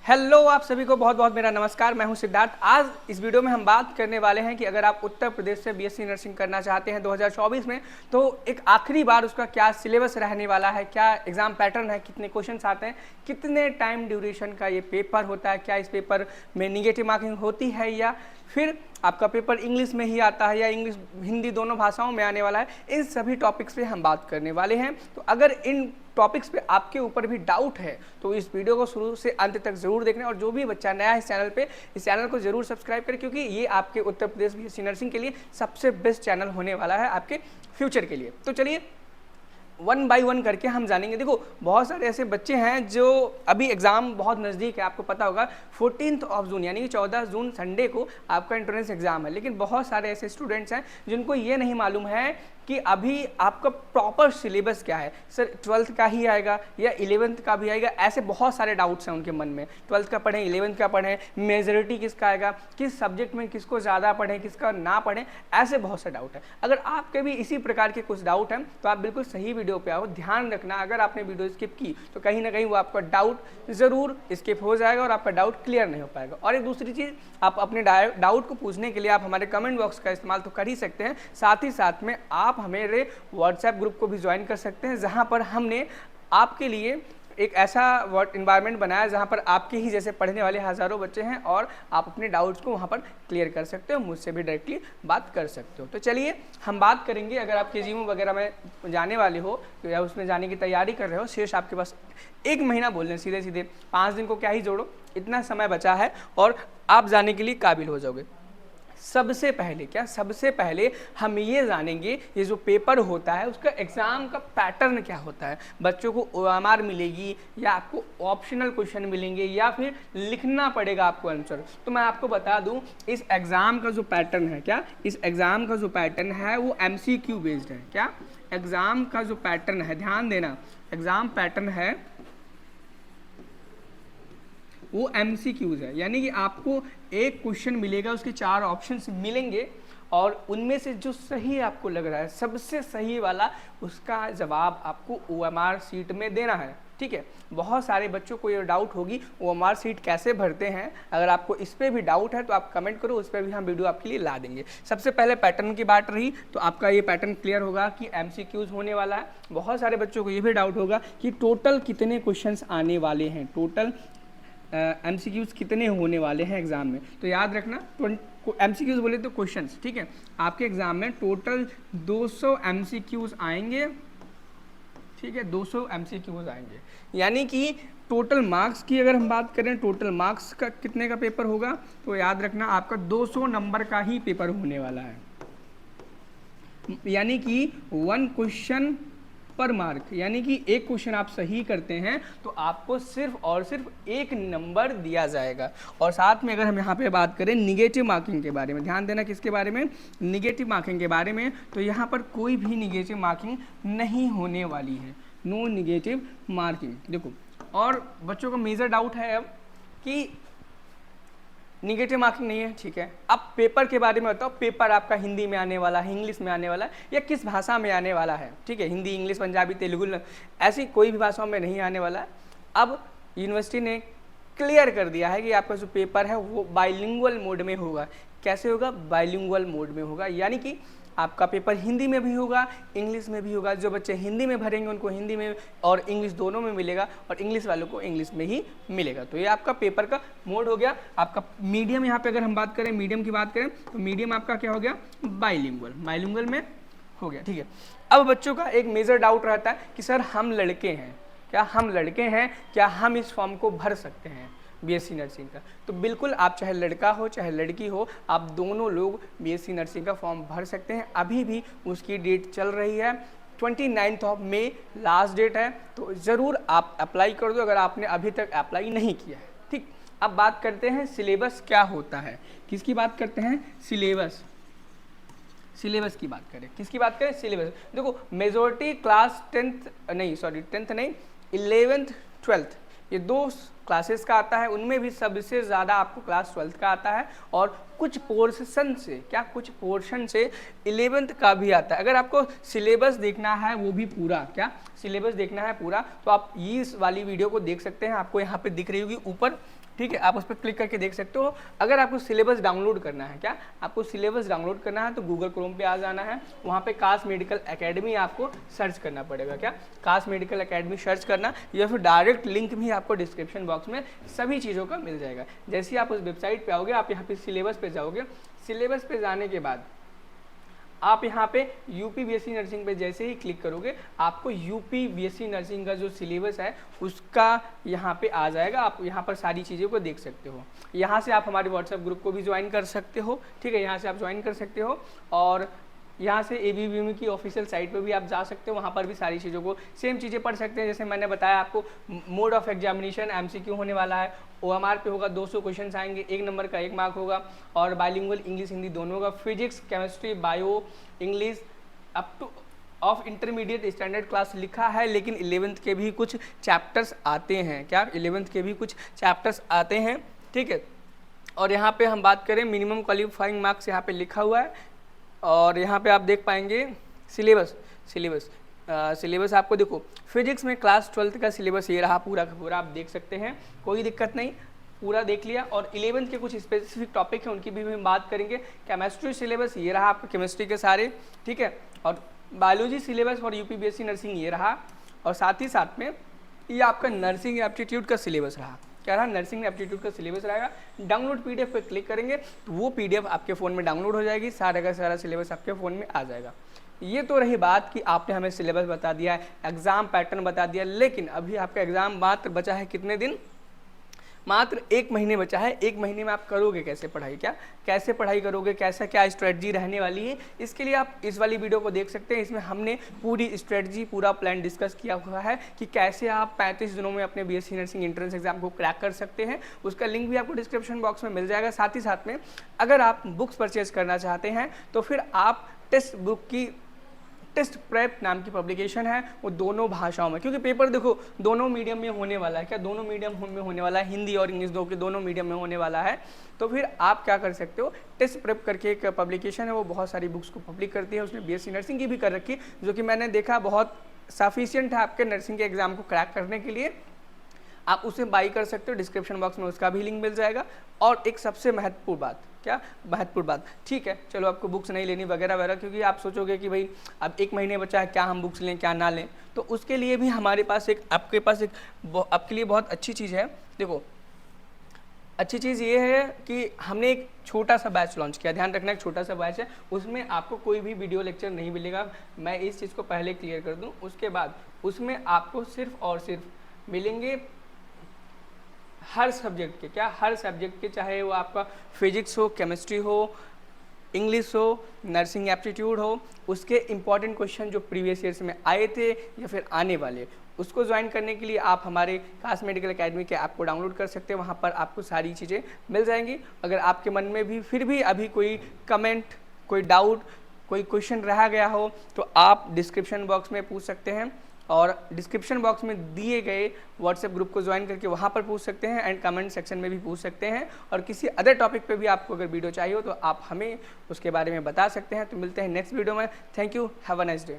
Hello आप सभी को बहुत बहुत मेरा नमस्कार। मैं हूं सिद्धार्थ। आज इस वीडियो में हम बात करने वाले हैं कि अगर आप उत्तर प्रदेश से बीएससी नर्सिंग करना चाहते हैं 2024 में, तो एक आखिरी बार उसका क्या सिलेबस रहने वाला है, क्या एग्जाम पैटर्न है, कितने क्वेश्चंस आते हैं, कितने टाइम ड्यूरेशन का ये पेपर होता है, क्या इस पेपर में निगेटिव मार्किंग होती है या फिर आपका पेपर इंग्लिश में ही आता है या इंग्लिश हिंदी दोनों भाषाओं में आने वाला है। इन सभी टॉपिक्स पे हम बात करने वाले हैं। तो अगर इन टॉपिक्स पे आपके ऊपर भी डाउट है तो इस वीडियो को शुरू से अंत तक जरूर देखना, और जो भी बच्चा नया है इस चैनल पे, इस चैनल को जरूर सब्सक्राइब करें, क्योंकि ये आपके उत्तर प्रदेश बीएससी नर्सिंग के लिए सबसे बेस्ट चैनल होने वाला है आपके फ्यूचर के लिए। तो चलिए वन बाय वन करके हम जानेंगे। देखो, बहुत सारे ऐसे बच्चे हैं जो अभी एग्ज़ाम बहुत नज़दीक है, आपको पता होगा 14 जून यानी कि 14 जून संडे को आपका एंट्रेंस एग्ज़ाम है। लेकिन बहुत सारे ऐसे स्टूडेंट्स हैं जिनको ये नहीं मालूम है कि अभी आपका प्रॉपर सिलेबस क्या है। सर 12th का ही आएगा या 11th का भी आएगा, ऐसे बहुत सारे डाउट्स हैं उनके मन में। 12th का पढ़ें, 11th का पढ़ें, मेजॉरिटी किसका आएगा, किस सब्जेक्ट में किसको ज़्यादा पढ़ें, किसका ना पढ़ें, ऐसे बहुत से डाउट है। अगर आपके भी इसी प्रकार के कुछ डाउट हैं तो आप बिल्कुल सही वीडियो पे आओ। ध्यान रखना, अगर आपने वीडियो स्किप की तो कहीं ना कहीं वो आपका डाउट ज़रूर स्किप हो जाएगा और आपका डाउट क्लियर नहीं हो पाएगा। और एक दूसरी चीज़, आप अपने डाउट को पूछने के लिए आप हमारे कमेंट बॉक्स का इस्तेमाल तो कर ही सकते हैं, साथ ही साथ में आप हमारे व्हाट्सएप ग्रुप को भी ज्वाइन कर सकते हैं, जहां पर हमने आपके लिए एक ऐसा इन्वायरमेंट बनाया जहां पर आपके ही जैसे पढ़ने वाले हज़ारों बच्चे हैं और आप अपने डाउट्स को वहां पर क्लियर कर सकते हो, मुझसे भी डायरेक्टली बात कर सकते हो। तो चलिए हम बात करेंगे, अगर आप केजीयू वगैरह में जाने वाले हो तो या उसमें जाने की तैयारी कर रहे हो, शेष आपके पास 1 महीना बोलने सीधे सीधे 5 दिन को क्या ही जोड़ो, इतना समय बचा है और आप जाने के लिए काबिल हो जाओगे। सबसे पहले हम ये जानेंगे ये जो पेपर होता है उसका एग्ज़ाम का पैटर्न क्या होता है। बच्चों को OMR मिलेगी या आपको ऑप्शनल क्वेश्चन मिलेंगे या फिर लिखना पड़ेगा आपको आंसर। तो मैं आपको बता दूं, इस एग्ज़ाम का जो पैटर्न है, क्या इस एग्ज़ाम का जो पैटर्न है वो MCQ बेस्ड है। क्या एग्ज़ाम का जो पैटर्न है, ध्यान देना, एग्ज़ाम पैटर्न है वो MCQs है, यानी कि आपको एक क्वेश्चन मिलेगा, उसके 4 ऑप्शंस मिलेंगे और उनमें से जो सही आपको लग रहा है, सबसे सही वाला, उसका जवाब आपको OMR सीट में देना है। ठीक है, बहुत सारे बच्चों को ये डाउट होगी OMR सीट कैसे भरते हैं। अगर आपको इस पर भी डाउट है तो आप कमेंट करो, उस पर भी हम वीडियो आपके लिए ला देंगे। सबसे पहले पैटर्न की बात रही तो आपका ये पैटर्न क्लियर होगा कि MCQs होने वाला है। बहुत सारे बच्चों को ये भी डाउट होगा कि टोटल कितने क्वेश्चन आने वाले हैं, टोटल MCQs कितने होने वाले हैं एग्जाम में। तो याद रखना, MCQs बोले तो क्वेश्चंस, ठीक है, आपके एग्जाम में टोटल 200 MCQs आएंगे। ठीक है, 200 MCQs आएंगे, यानी कि टोटल मार्क्स की अगर हम बात करें, टोटल मार्क्स का कितने का पेपर होगा, तो याद रखना आपका 200 नंबर का ही पेपर होने वाला है, यानी कि 1 क्वेश्चन पर मार्क, यानी कि एक क्वेश्चन आप सही करते हैं तो आपको सिर्फ और सिर्फ 1 नंबर दिया जाएगा। और साथ में अगर हम यहाँ पे बात करें निगेटिव मार्किंग के बारे में, ध्यान देना, किसके बारे में, निगेटिव मार्किंग के बारे में, तो यहाँ पर कोई भी निगेटिव मार्किंग नहीं होने वाली है, नो निगेटिव मार्किंग। देखो, और बच्चों को मेजर डाउट है अब कि निगेटिव मार्किंग नहीं है, ठीक है। अब पेपर के बारे में बताओ, पेपर आपका हिंदी में आने वाला है, इंग्लिश में आने वाला है, या किस भाषा में आने वाला है। ठीक है, हिंदी, इंग्लिश, पंजाबी, तेलुगु, ऐसी कोई भी भाषाओं में नहीं आने वाला है। अब यूनिवर्सिटी ने क्लियर कर दिया है कि आपका जो पेपर है वो बाइलिंगुअल मोड में होगा। कैसे होगा, बाइलिंगुअल मोड में होगा, यानी कि आपका पेपर हिंदी में भी होगा, इंग्लिश में भी होगा। जो बच्चे हिंदी में भरेंगे उनको हिंदी में और इंग्लिश दोनों में मिलेगा, और इंग्लिश वालों को इंग्लिश में ही मिलेगा। तो ये आपका पेपर का मोड हो गया। आपका मीडियम, यहाँ पे अगर हम बात करें, मीडियम की बात करें तो मीडियम आपका क्या हो गया, बाइलिंगुअल में हो गया। ठीक है, अब बच्चों का एक मेजर डाउट रहता है कि सर हम लड़के हैं, क्या हम इस फॉर्म को भर सकते हैं बीएससी नर्सिंग का। तो बिल्कुल, आप चाहे लड़का हो चाहे लड़की हो, आप दोनों लोग बीएससी नर्सिंग का फॉर्म भर सकते हैं। अभी भी उसकी डेट चल रही है, 29 मई लास्ट डेट है, तो ज़रूर आप अप्लाई कर दो अगर आपने अभी तक अप्लाई नहीं किया है। ठीक, अब बात करते हैं सिलेबस क्या होता है। किसकी बात करते हैं, सिलेबस की बात करें, किसकी बात करें, सिलेबस। देखो, मेजॉरिटी क्लास 10th नहीं, 11th 12th, ये 2 क्लासेस का आता है, उनमें भी सबसे ज़्यादा आपको क्लास 12th का आता है और कुछ पोर्शन से कुछ पोर्शन से 11th का भी आता है। अगर आपको सिलेबस देखना है वो भी पूरा, सिलेबस देखना है पूरा, तो आप इस वाली वीडियो को देख सकते हैं, आपको यहाँ पे दिख रही होगी ऊपर, ठीक है, आप उस पर क्लिक करके देख सकते हो। अगर आपको सिलेबस डाउनलोड करना है, आपको सिलेबस डाउनलोड करना है तो गूगल क्रोम पे आ जाना है, वहाँ पे काश मेडिकल एकेडमी आपको सर्च करना पड़ेगा, काश मेडिकल एकेडमी सर्च करना, या फिर डायरेक्ट लिंक भी आपको डिस्क्रिप्शन बॉक्स में सभी चीज़ों का मिल जाएगा। जैसे ही आप उस वेबसाइट पे आओगे, आप यहाँ पे सिलेबस पे जाओगे, सिलेबस पे जाने के बाद आप यहाँ पे यूपी बीएससी नर्सिंग पे जैसे ही क्लिक करोगे, आपको यूपी बीएससी नर्सिंग का जो सिलेबस है उसका यहाँ पे आ जाएगा। आप यहाँ पर सारी चीज़ों को देख सकते हो। यहाँ से आप हमारे व्हाट्सएप ग्रुप को भी ज्वाइन कर सकते हो, ठीक है, यहाँ से आप ज्वाइन कर सकते हो। और यहाँ से ABBM की ऑफिशियल साइट पे भी आप जा सकते हो, वहाँ पर भी सारी चीज़ों को सेम चीज़ें पढ़ सकते हैं। जैसे मैंने बताया आपको, मोड ऑफ एग्जामिनेशन MCQ होने वाला है, OMR पे होगा, 200 क्वेश्चन आएंगे, 1 नंबर का 1 मार्क होगा, और बाइलिंगुअल इंग्लिश हिंदी दोनों होगा, physics chemistry bio English up two of intermediate standard class लिखा है, लेकिन 11th के भी कुछ चैप्टर्स आते हैं, 11th के भी कुछ चैप्टर्स आते हैं, ठीक है। और यहाँ पे हम बात करें मिनिमम क्वालिफाइंग मार्क्स यहाँ पे लिखा हुआ है, और यहाँ पे आप देख पाएंगे सिलेबस आपको देखो, फिजिक्स में क्लास 12th का सिलेबस ये रहा पूरा का पूरा, आप देख सकते हैं, कोई दिक्कत नहीं, पूरा देख लिया। और 11th के कुछ स्पेसिफिक टॉपिक हैं, उनकी भी हम बात करेंगे। केमिस्ट्री सिलेबस ये रहा आपका, केमिस्ट्री के सारे, ठीक है। और biology syllabus for UP BSc nursing ये रहा, और साथ ही साथ में ये आपका नर्सिंग एप्टीट्यूड का सिलेबस रहा। क्या रहा? नर्सिंग एप्टीट्यूड का सिलेबस रहेगा। डाउनलोड PDF पे क्लिक करेंगे तो वो PDF आपके फ़ोन में डाउनलोड हो जाएगी, सारा का सारा सिलेबस आपके फ़ोन में आ जाएगा। ये तो रही बात कि आपने हमें सिलेबस बता दिया है, एग्ज़ाम पैटर्न बता दिया, लेकिन अभी आपका एग्ज़ाम मात्र बचा है कितने दिन? मात्र 1 महीने बचा है। 1 महीने में आप करोगे कैसे पढ़ाई, कैसे पढ़ाई करोगे, कैसा क्या स्ट्रेटजी रहने वाली है, इसके लिए आप इस वाली वीडियो को देख सकते हैं। इसमें हमने पूरी स्ट्रेटजी, पूरा प्लान डिस्कस किया हुआ है कि कैसे आप 35 दिनों में अपने BSc नर्सिंग एंट्रेंस एग्जाम को क्रैक कर सकते हैं। उसका लिंक भी आपको डिस्क्रिप्शन बॉक्स में मिल जाएगा। साथ ही साथ में अगर आप बुक्स परचेज करना चाहते हैं तो फिर आप टेस्ट बुक की टेस्ट प्रेप नाम की पब्लिकेशन है, वो दोनों भाषाओं में, क्योंकि पेपर देखो दोनों मीडियम में होने वाला है, दोनों मीडियम में होने वाला है, हिंदी और इंग्लिश दोनों मीडियम में होने वाला है। तो फिर आप क्या कर सकते हो, टेस्ट प्रेप करके एक पब्लिकेशन है, वो बहुत सारी बुक्स को पब्लिक करती है। उसने BSc नर्सिंग की भी कर रखी, जो कि मैंने देखा बहुत सफिशियंट है आपके नर्सिंग के एग्जाम को क्रैक करने के लिए। आप उसे बाई कर सकते हो, डिस्क्रिप्शन बॉक्स में उसका भी लिंक मिल जाएगा। और एक सबसे महत्वपूर्ण बात, ठीक है, चलो आपको बुक्स नहीं लेनी वगैरह वगैरह, क्योंकि आप सोचोगे कि भाई अब 1 महीने बचा है, क्या हम बुक्स लें क्या ना लें, तो उसके लिए भी हमारे पास आपके लिए बहुत अच्छी चीज़ है। देखो, अच्छी चीज़ ये है कि हमने एक छोटा सा बैच लॉन्च किया। ध्यान रखना, एक छोटा सा बैच है, उसमें आपको कोई भी वीडियो लेक्चर नहीं मिलेगा। मैं इस चीज़ को पहले क्लियर कर दूँ। उसके बाद उसमें आपको सिर्फ और सिर्फ मिलेंगे हर सब्जेक्ट के, चाहे वो आपका फिजिक्स हो, केमिस्ट्री हो, इंग्लिश हो, नर्सिंग एप्टीट्यूड हो, उसके इंपॉर्टेंट क्वेश्चन जो प्रीवियस ईयर्स में आए थे या फिर आने वाले, उसको ज्वाइन करने के लिए आप हमारे काश मेडिकल एकेडमी के ऐप को डाउनलोड कर सकते हैं। वहाँ पर आपको सारी चीज़ें मिल जाएंगी। अगर आपके मन में भी फिर भी अभी कोई कमेंट, कोई डाउट, कोई क्वेश्चन रह गया हो तो आप डिस्क्रिप्शन बॉक्स में पूछ सकते हैं, और डिस्क्रिप्शन बॉक्स में दिए गए व्हाट्सएप ग्रुप को ज्वाइन करके वहाँ पर पूछ सकते हैं, एंड कमेंट सेक्शन में भी पूछ सकते हैं। और किसी अदर टॉपिक पे भी आपको अगर वीडियो चाहिए हो तो आप हमें उसके बारे में बता सकते हैं। तो मिलते हैं नेक्स्ट वीडियो में। Thank you, have a nice day.